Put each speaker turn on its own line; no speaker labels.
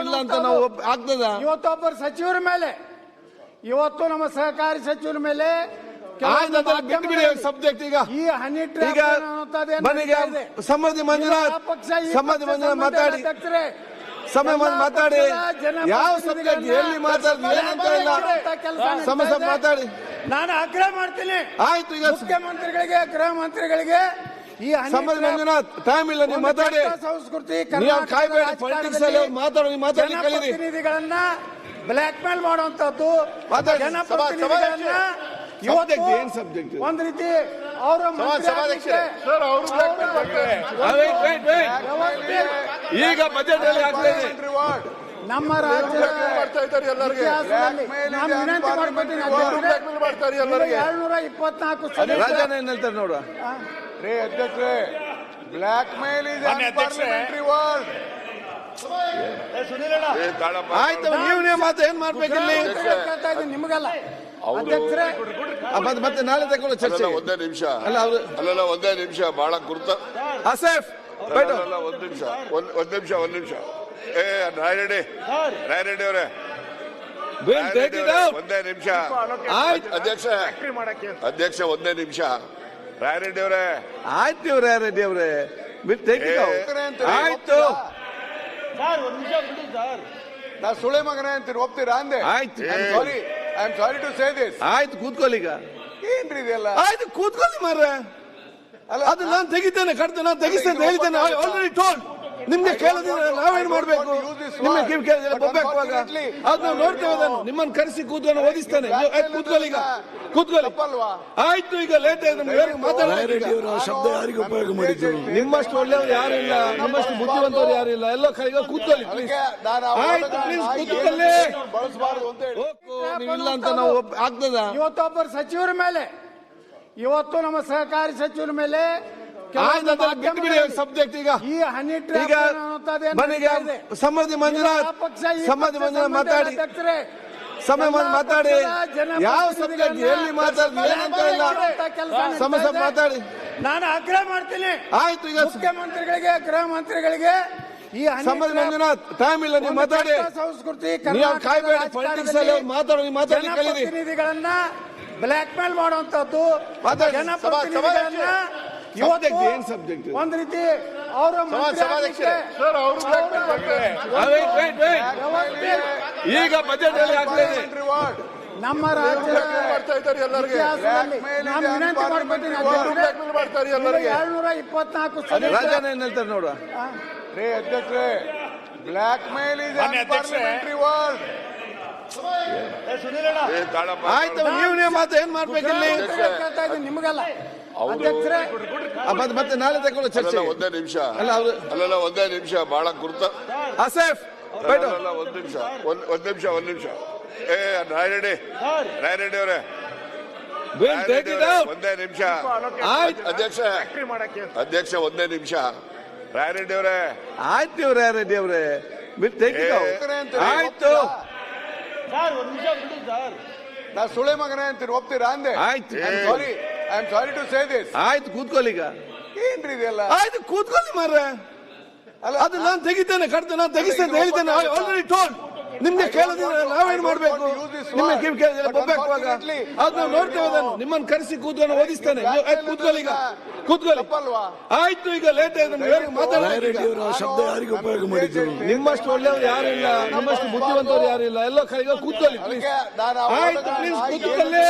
ಇಲ್ಲ ಅಂತ ನಾವು ಆಗ್ತದ?
ಇವತ್ತೊಬ್ಬರು ಸಚಿವರ ಮೇಲೆ, ಇವತ್ತು ನಮ್ಮ ಸಹಕಾರಿ ಸಚಿವರ ಮೇಲೆ
ಸಬ್ಜೆಕ್ಟ್ ಈಗ
ಈ ಹನಿ
ಈಗ ಮನೆಗೆ ಸಮೃದ್ಧಿ ಮಂಜುನಾಥ್ ಮಾತಾಡಿ ಮಾತಾಡಿ ಯಾವ ಸಬ್ಜೆಕ್ಟ್ ಎಲ್ಲಿ ಸಮಸ್ಯೆ ಮಾತಾಡಿ.
ನಾನು ಆಗ್ರಹ ಮಾಡ್ತೀನಿ.
ಆಯ್ತು, ಈಗ
ಮುಖ್ಯಮಂತ್ರಿಗಳಿಗೆ, ಗೃಹ ಮಂತ್ರಿಗಳಿಗೆ ಈ
ಸಮೃದ್ಧಿ ಮಂಜುನಾಥ್ ಟೈಮ್ ಇಲ್ಲ, ನೀವು ಮಾತಾಡಿ.
ಸಂಸ್ಕೃತಿ
ಕಾಯ್ಬೇಡಿ, ಪೊಲಿಟಿಕ್ಸ್ ಅಲ್ಲಿ ಮಾತಾಡಿ ಕಲೀರಿ.
ಜನಪ್ರತಿನಿಧಿಗಳನ್ನ ಬ್ಲಾಕ್ ಮೇಲ್ ಮಾಡುವಂತದ್ದು, ಜನಪ್ರತಿನಿಧಿಗಳನ್ನ
ಏನ್ ಸಬ್ಜೆಕ್ಟ್
ಒಂದ್ ರೀತಿ ಅವರ
ಈಗ ಬಜೆಟ್ ಅಲ್ಲಿ ಆಗ್ತದೆ.
ನಮ್ಮ ರಾಜ್ಯದ ವಿನಂತಿ ಮಾಡ್ಕೊತೀನಿ, 724
ರಾಜನ ಏನ್ ಹೇಳ್ತಾರೆ ನೋಡುವ.
ಅಧ್ಯಕ್ಷರೇ, blackmail is parliamentary word.
ಆಯ್ತು, ನೀವು ಮಾತು ಏನ್ ಮಾಡ್ಬೇಕಿಲ್ಲ
ನಿಮಗಲ್ಲ ಅಧ್ಯಕ್ಷರೇ.
ಮತ್ತೆ ನಾಳೆ ತಗೊಳ್ಳೋ ಚರ್ಚೆ.
ಒಂದೇ ನಿಮಿಷ
ಅಲ್ಲ,
ಒಂದೇ ನಿಮಿಷ ಬಹಳ ಗುರುತ.
ಆಸೆಫ್
ಒಂದ್ ನಿಮಿಷ ರಾಯರೆಡ್ಡಿ ಅವರೇ, ಒಂದೇ ನಿಮಿಷ ಅಧ್ಯಕ್ಷ ಒಂದೇ ನಿಮಿಷ. ರಾಯರೆಡ್ಡಿ ಅವರೇ,
ಆಯ್ತು ರಾಯರೆಡ್ಡಿ ಅವರೇ, ಆಯ್ತು.
ನಾ ಸುಳೆ ಮಗನೇ ಅಂತೀನಿ, ಒಪ್ತೀರಾ ಅಂದೆ?
ಆಯ್ತು,
I am sorry to say this.
ಆಯ್ತು, ಕೂತ್ಕೊಳ್ಳಿ ಈಗ.
ಏನ್ರಿ ಇದೆಲ್ಲ?
ಆಯ್ತು, ಕೂತ್ಕೊಳ್ಳಿ ಮಾರ್ರೆ. ಅದು ನಾನು ತೆಗಿತೇನೆ, ನಾನು ತೆಗಿಸ್ತೇನೆ ಹೇಳಿದ್ದೇನೆ. Already told. ನಿಮ್ಗೆ ಕೇಳೋದಿಲ್ಲ, ನಾವೇನ್ ಮಾಡ್ಬೇಕು? ನಿಮ್ಗೆ ಕಿವಿ ಕೇಳಿದ್ರೆ ಬೊಬ್ಬಾಗುವಾಗ ಅದು ನಾವು ನೋಡ್ತೇವೆ. ಅದನ್ನು ನಿಮ್ಮನ್ನು ಕರೆಸಿ ಕೂತ್ಕೊಂಡು ಓದಿಸ್ತೇನೆ. ಕೂತ್ಕೊಳ್ಳಿ ಈಗ, ಕೂತ್ಕೊಳ್ಳಿ. ಆಯ್ತು, ಈಗ ಲೇಟ್ ಆಯ್ತು.
ಶಬ್ದ ಯಾರಿಗೆ ಉಪಯೋಗ ಮಾಡಿದ್ರು?
ನಿಮ್ಮಷ್ಟು ಒಳ್ಳೆಯವರು ಯಾರಿಲ್ಲ, ನಿಮ್ಮಷ್ಟು ಬುದ್ಧಿವಂತರು ಯಾರಿಲ್ಲ. ಎಲ್ಲೋ ಕೈಗ ಕೂತ್ಕೊಳ್ಳಿ ಪ್ಲೀಸ್. ಆಯ್ತು, ಪ್ಲೀಸ್ ಕೂತ್ಕೊಳ್ಳಿ. ನೀವಿಲ್ಲ ಅಂತ ನಾವು ಆಗ್ತದ?
ಇವತ್ತೊಬ್ಬರು ಸಚಿವರ ಮೇಲೆ, ಇವತ್ತು ನಮ್ಮ ಸಹಕಾರಿ ಸಚಿವರ ಮೇಲೆ
ಸಬ್ಜೆಕ್ಟ್ ಈಗ
ಈ ಹನಿ
ಮನೆಗೆ ಸಮೃದ್ಧಿ ಮಂಜುನಾಥ್ ಮಾತಾಡಿ ಮಾತಾಡಿ ಯಾವ ಸಬ್ಜೆಕ್ಟ್ ಎಲ್ಲಿ ಸಮಸ್ಯೆ ಮಾತಾಡಿ.
ನಾನು ಆಗ್ರಹ ಮಾಡ್ತೀನಿ.
ಆಯ್ತು, ಈಗ
ಮುಖ್ಯಮಂತ್ರಿಗಳಿಗೆ, ಗೃಹ ಮಂತ್ರಿಗಳಿಗೆ ಈ
ಸಮೃದ್ಧಿ ಮಂಜುನಾಥ್ ಟೈಮ್ ಇಲ್ಲ, ನೀವು ಮಾತಾಡಿ.
ಸಂಸ್ಕೃತಿ
ಕಾಯ್ಬೇಡಿ, ಪೊಲಿಟಿಕ್ಸ್ ಅಲ್ಲಿ ಮಾತಾಡಿ ಕಲೀರಿ.
ಜನಪ್ರತಿನಿಧಿಗಳನ್ನ ಬ್ಲಾಕ್ ಮೇಲ್ ಮಾಡುವಂತದ್ದು, ಜನಪ್ರತಿನಿಧಿಗಳನ್ನ
ಏನ್ ಸಬ್ಜೆಕ್ಟ್
ಒಂದ್ ರೀತಿ ಅವರ
ಈಗ ಬಜೆಟ್ ಅಲ್ಲಿ ಆಗ್ತದೆ.
ನಮ್ಮ ರಾಜ್ಯದ ವಿನಂತಿ ಮಾಡ್ಕೊತೀನಿ, 724
ರಾಜನ ಏನ್ ಹೇಳ್ತಾರೆ ನೋಡುವ.
ಅಧ್ಯಕ್ಷರೇ, blackmail is parliamentary word.
ಆಯ್ತು, ನೀವು ಮಾತು ಏನ್ ಮಾಡ್ಬೇಕಿಲ್ಲ
ನಿಮಗಲ್ಲ ಅಧ್ಯಕ್ಷರೇ.
ಮತ್ತೆ ನಾಳೆ ತಗೊಳ್ಳೋ ಚರ್ಚೆ.
ಒಂದೇ ನಿಮಿಷ ಒಂದೇ ನಿಮಿಷ ಬಹಳ ಗುರುತ.
ಆಸೆಫ್
ಒಂದ್ ನಿಮಿಷ ರಾಯರೆಡ್ಡಿ ಅವರೇ, ಒಂದೇ ನಿಮಿಷ ಅಧ್ಯಕ್ಷ ಒಂದೇ ನಿಮಿಷ. ರಾಯರೆಡ್ಡಿ ಅವರೇ,
ಆಯ್ತು ರಾಯರೆಡ್ಡಿ ಅವರೇ, ಆಯ್ತು.
ನಾ ಸುಳೆ ಮಗನೇ ಅಂತೀನಿ, ಒಪ್ತೀರಾ ಅಂದೆ?
ಆಯ್ತು,
I am sorry to say this.
ಆಯ್ತು, ಕೂತ್ಕೊಳ್ಳಿ ಈಗ.
ಏನ್ರಿ ಇದೆಲ್ಲ?
ಆಯ್ತು, ಕೂತ್ಕೊಳ್ಳಿ ಮಾರ್ರೆ. ಅದು ನಾನು ತೆಗಿತೇನೆ, ನಾನು ತೆಗಿಸ್ತೇನೆ ಹೇಳಿದ್ದೇನೆ. Already told. ನಿಮ್ಗೆ ಕೇಳೋದಿಲ್ಲ, ನಾವೇನ್ ಮಾಡ್ಬೇಕು? ನಿಮ್ಗೆ ಕಿವಿ ಕೇಳಿದ್ರೆ ಬೊಬ್ಬಾಗುವಾಗ ಅದು ನಾವು ನೋಡ್ತೇವೆ. ಅದನ್ನು ನಿಮ್ಮನ್ನು ಕರೆಸಿ ಕೂತ್ಕೊಂಡು ಓದಿಸ್ತೇನೆ. ಕೂತ್ಕೊಳ್ಳಿ ಈಗ, ಕೂತ್ಕೊಳ್ಳಿ. ಆಯ್ತು, ಈಗ ಲೇಟ್ ಆಯ್ತು.
ಶಬ್ದ ಯಾರಿಗೆ ಉಪಯೋಗ ಮಾಡಿದ್ರು?
ನಿಮ್ಮಷ್ಟು ಒಳ್ಳೆಯವರು ಯಾರಿಲ್ಲ, ನಿಮ್ಮಷ್ಟು ಬುದ್ಧಿವಂತರು ಯಾರಿಲ್ಲ. ಎಲ್ಲೋ ಕೈಗ ಕೂತ್ಕೊಳ್ಳಿ ಪ್ಲೀಸ್. ಆಯ್ತು, ಪ್ಲೀಸ್ ಕೂತ್ಕೊಳ್ಳಿ.